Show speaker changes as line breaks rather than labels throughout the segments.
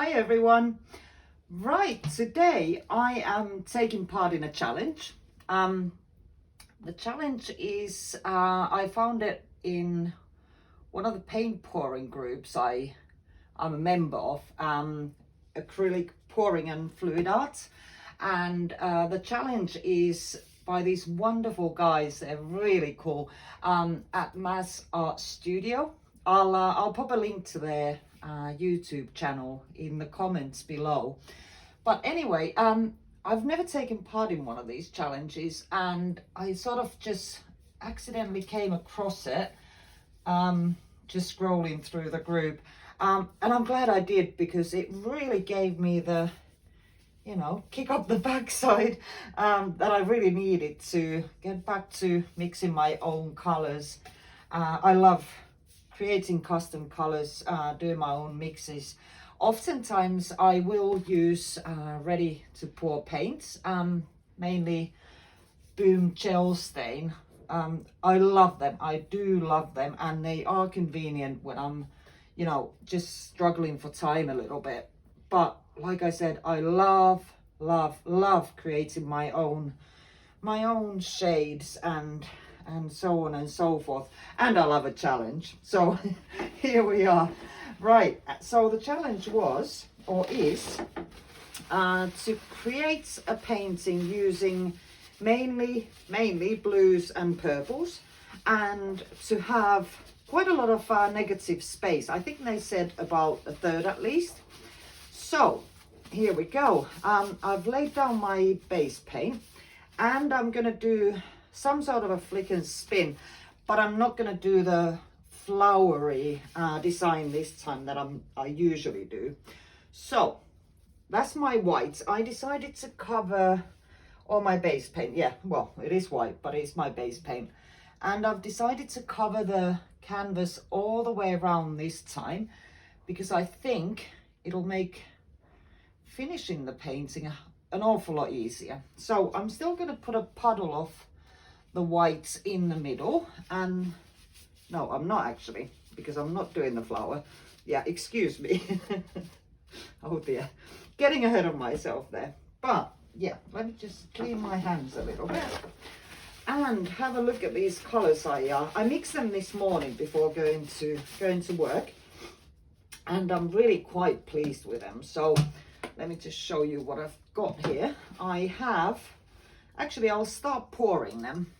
Hi everyone. Right, today I am taking part in a challenge. The challenge is I found it in one of the paint pouring groups I'm a member of, Acrylic pouring and fluid art. And the challenge is by these wonderful guys. They're really cool, at Mass Art Studio. I'll pop a link to their YouTube channel in the comments below. But anyway, I've never taken part in one of these challenges, and I sort of just accidentally came across it, just scrolling through the group. And I'm glad I did, because it really gave me the, kick up the backside that I really needed to get back to mixing my own colors. I love creating custom colors, doing my own mixes. Oftentimes I will use ready to pour paints, mainly Boom Gel Stain. I love them. I do love them, and they are convenient when I'm, just struggling for time a little bit. But like I said, I love creating my own shades and so on and so forth. And I love a challenge. So here we are. Right, so the challenge was, or is, to create a painting using mainly blues and purples, and to have quite a lot of negative space. I think they said about a third at least. So here we go. I've laid down my base paint, and I'm gonna do some sort of a flick and spin, but I'm not gonna do the flowery design this time that I usually do. So that's my white. I decided to cover all my base paint. Yeah, well, it is white, but it's my base paint. And I've decided to cover the canvas all the way around this time, because I think it'll make finishing the painting an awful lot easier. So I'm still going to put a puddle of the whites in the middle, and no, I'm not actually, because I'm not doing the flower. Yeah, excuse me. Oh dear, getting ahead of myself there. But yeah, let me just clean my hands a little bit and have a look at these colors. I mixed them this morning before going to work, and I'm really quite pleased with them. So let me just show you what I've got here. I'll start pouring them.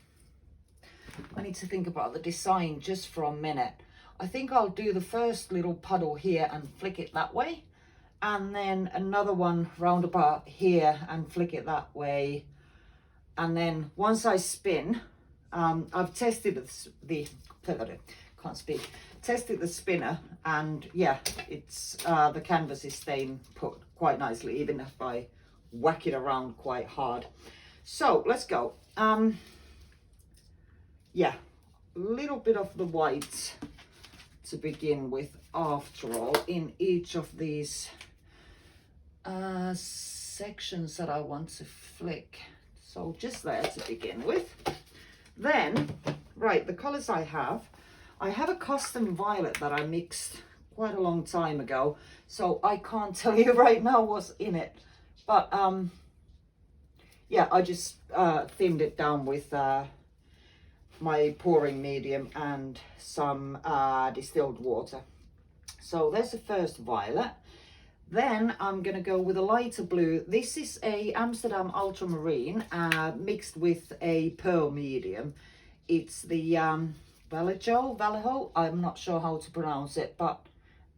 I need to think about the design just for a minute. I think I'll do the first little puddle here and flick it that way, and then another one round about here and flick it that way. And then once I spin, I've tested tested the spinner, and yeah, it's the canvas is staying put quite nicely, even if I whack it around quite hard. So let's go. Yeah, a little bit of the white to begin with, after all, in each of these sections that I want to flick. So just there to begin with. Then, right, the colors I have a custom violet that I mixed quite a long time ago, so I can't tell you right now what's in it. But yeah, I just thinned it down with my pouring medium and some distilled water. So there's the first violet. Then I'm gonna go with a lighter blue. This is a Amsterdam ultramarine mixed with a pearl medium. It's the Vallejo, I'm not sure how to pronounce it, but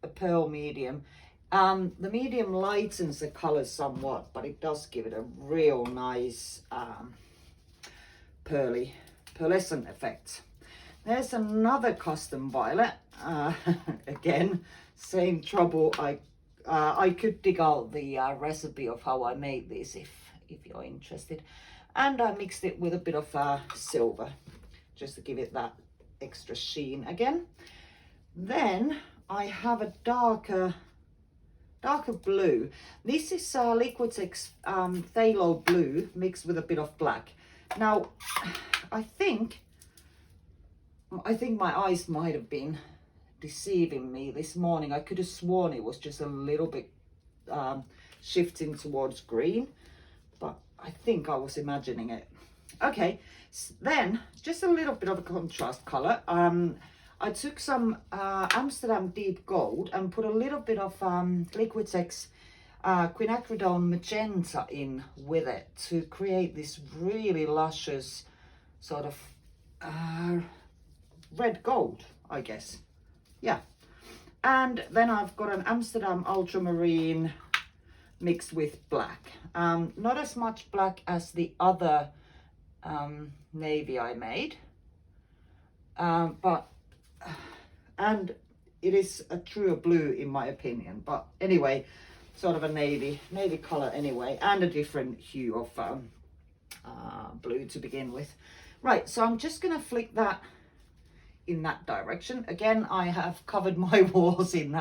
a pearl medium. The medium lightens the color somewhat, but it does give it a real nice pearlescent effect. There's another custom violet. Again, same trouble. I could dig out the recipe of how I made this if you're interested. And I mixed it with a bit of silver, just to give it that extra sheen again. Then I have a darker blue. This is Liquitex Phthalo blue mixed with a bit of black. Now, I think my eyes might have been deceiving me this morning. I could have sworn it was just a little bit shifting towards green, but I think I was imagining it. Okay, then just a little bit of a contrast color. I took some Amsterdam Deep Gold and put a little bit of Liquitex quinacridone magenta in with it to create this really luscious sort of red gold, I guess. Yeah. And then I've got an Amsterdam Ultramarine mixed with black. Not as much black as the other navy I made, but and it is a truer blue in my opinion, but anyway, sort of a navy color anyway, and a different hue of blue to begin with. Right, so I'm just gonna flick that in that direction. Again, I have covered my walls in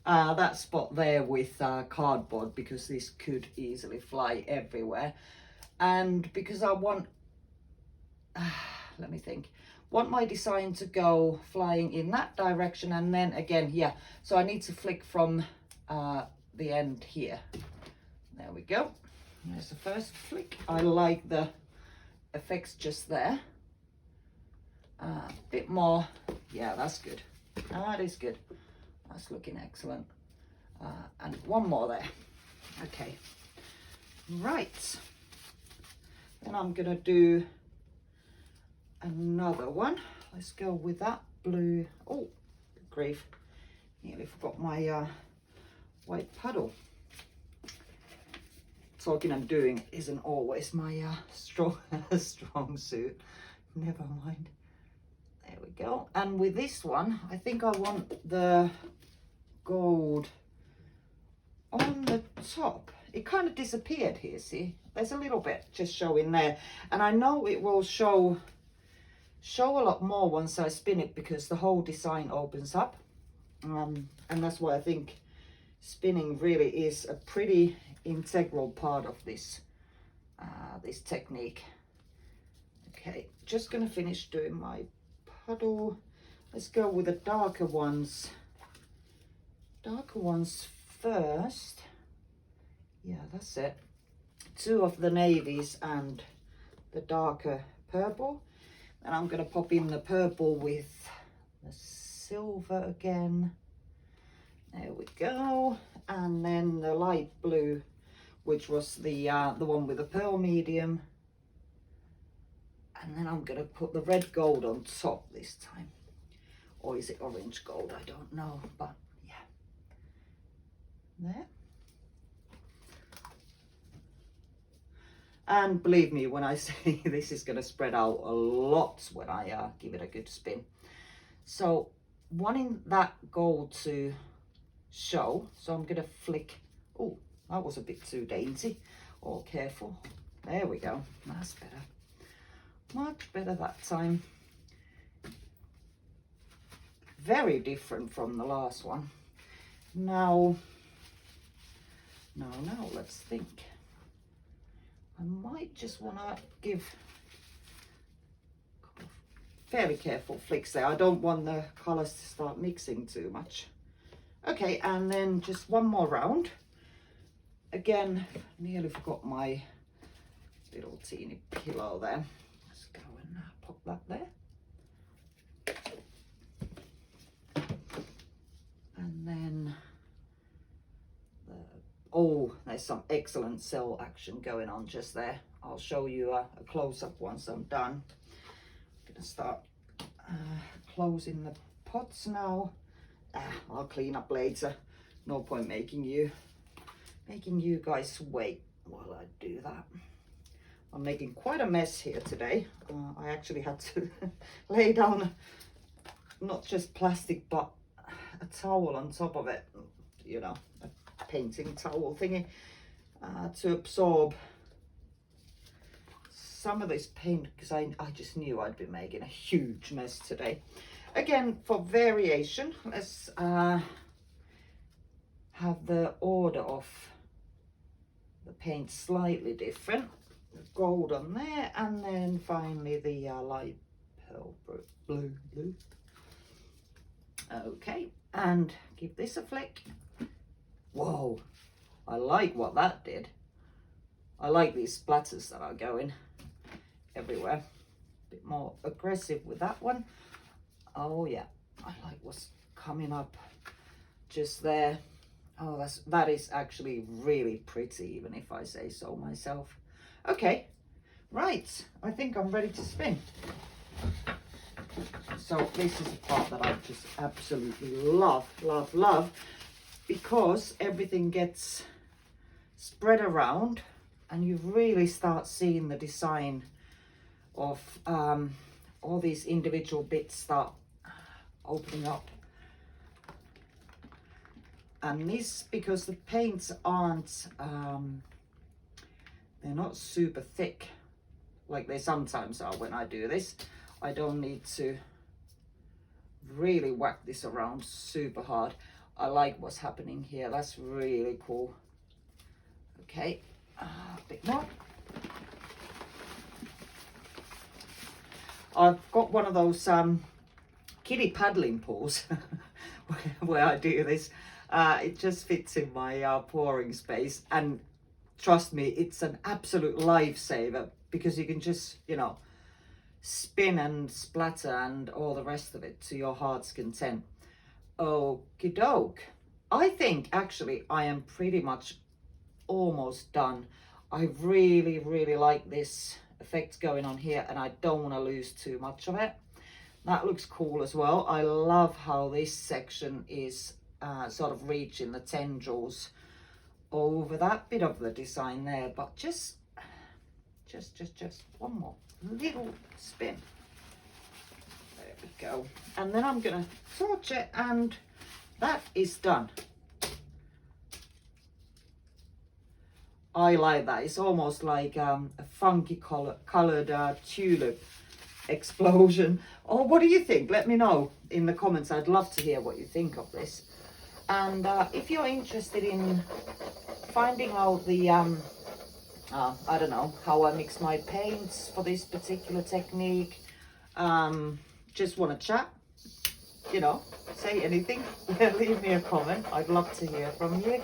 that spot there with cardboard, because this could easily fly everywhere, and because I want let me think, want my design to go flying in that direction. And then again, yeah, so I need to flick from the end here. There we go. There's the first flick. I like the effects just there. A bit more. Yeah, that's good. That is good. That's looking excellent. And one more there. Okay. Right. Then I'm gonna do another one. Let's go with that blue. Oh, grief. Nearly forgot my white puddle. Talking and doing isn't always my strong suit. Never mind. There we go. And with this one, I think I want the gold on the top. It kind of disappeared here, see? There's a little bit just showing there. And I know it will show a lot more once I spin it, because the whole design opens up. And that's why I think spinning really is a pretty integral part of this this technique. Okay, just gonna finish doing my puddle. Let's go with the darker ones first. Yeah, that's it. Two of the navies and the darker purple. And I'm gonna pop in the purple with the silver again. There we go. And then the light blue, which was the one with the pearl medium. And then I'm gonna put the red gold on top this time. Or is it orange gold? I don't know, but yeah. There. And believe me when I say this is gonna spread out a lot when I give it a good spin. So wanting that gold to show, so I'm gonna flick. Oh, that was a bit too dainty. Oh, careful. There we go. That's better. Much better that time. Very different from the last one. Now, let's think. I might just want to give fairly careful flicks there. I don't want the colors to start mixing too much. Okay, and then just one more round. Again, nearly forgot my little teeny pillow there. Let's go and pop that there. And then, oh, there's some excellent cell action going on just there. I'll show you a close-up once I'm done. I'm gonna start closing the pots now. I'll clean up later. No point making you guys wait while I do that. I'm making quite a mess here today. I actually had to lay down not just plastic but a towel on top of it, you know, a painting towel thingy, to absorb some of this paint, because I just knew I'd be making a huge mess today. Again, for variation, let's have the order of the paint slightly different. The gold on there, and then finally the light pearl blue. Okay, and give this a flick. Whoa, I like what that did. I like these splatters that are going everywhere. A bit more aggressive with that one. Oh yeah, I like what's coming up just there. Oh, that is actually really pretty, even if I say so myself. Okay, right, I think I'm ready to spin. So this is the part that I just absolutely love, love, love, because everything gets spread around and you really start seeing the design of all these individual bits start opening up. And this, because the paints aren't, they're not super thick like they sometimes are when I do this. I don't need to really whack this around super hard. I like what's happening here. That's really cool. Okay, a bit more. I've got one of those kiddie paddling pools where I do this. It just fits in my pouring space, and trust me, it's an absolute lifesaver because you can just, you know, spin and splatter and all the rest of it to your heart's content. Okie doke. I think actually I am pretty much almost done. I really, really like this effect going on here, and I don't want to lose too much of it. That looks cool as well. I love how this section is sort of reaching the tendrils over that bit of the design there, but just one more little spin. There we go. And then I'm gonna torch it, and that is done. I like that. It's almost like a funky colored tulip explosion. Oh, what do you think? Let me know in the comments. I'd love to hear what you think of this. And if you're interested in finding out the I don't know, how I mix my paints for this particular technique, just want to chat, you know, say anything, leave me a comment. I'd love to hear from you.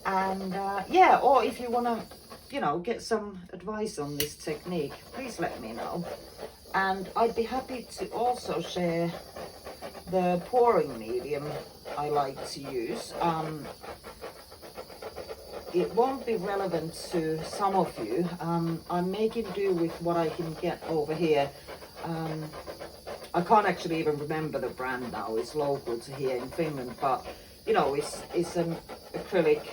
And yeah, or if you want to, you know, get some advice on this technique, please let me know. And I'd be happy to also share the pouring medium I like to use. It won't be relevant to some of you. I'm making do with what I can get over here. I can't actually even remember the brand now. It's local to here in Finland, but you know, it's an acrylic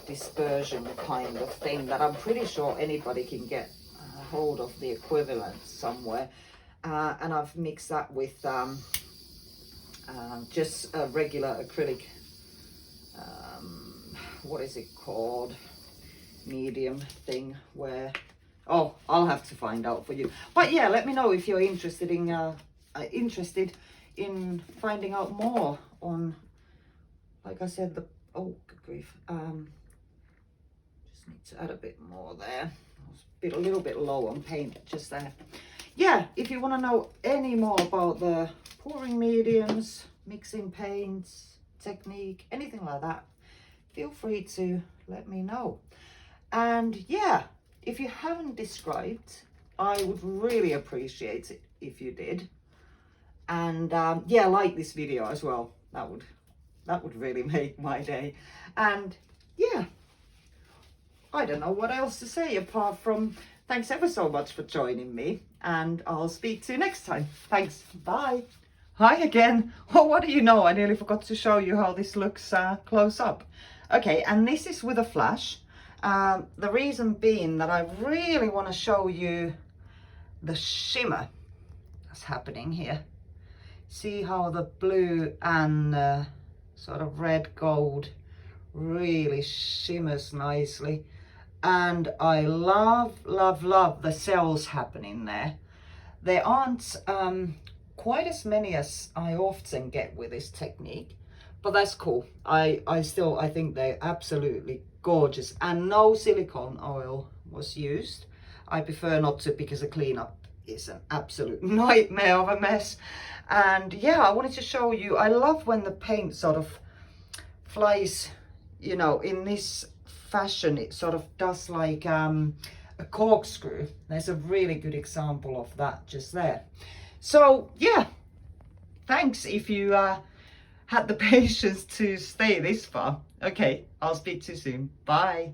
dispersion kind of thing that I'm pretty sure anybody can get hold of the equivalent somewhere. And I've mixed that with just a regular acrylic, what is it called, medium thing, where, oh, I'll have to find out for you. But yeah, let me know if you're interested in finding out more on, like I said, the, oh good grief, just need to add a bit more there. I was a little bit low on paint just there. Yeah, if you want to know any more about the pouring mediums, mixing paints, technique, anything like that, feel free to let me know. And yeah, if you haven't described, I would really appreciate it if you did. And yeah, like this video as well. That would really make my day. And yeah, I don't know what else to say apart from thanks ever so much for joining me, and I'll speak to you next time. Thanks, bye. Hi again. Oh, what do you know? I nearly forgot to show you how this looks close up. Okay, and this is with a flash. The reason being that I really want to show you the shimmer that's happening here. See how the blue and sort of red gold really shimmers nicely. And I love, love, love the cells happening there. There aren't quite as many as I often get with this technique, but that's cool. I think they're absolutely gorgeous, and no silicone oil was used. I prefer not to because the cleanup is an absolute nightmare of a mess. And yeah, I wanted to show you, I love when the paint sort of flies you know, in this fashion, it sort of does like a corkscrew. There's a really good example of that just there. So yeah, thanks if you had the patience to stay this far. Okay, I'll speak to you soon. Bye.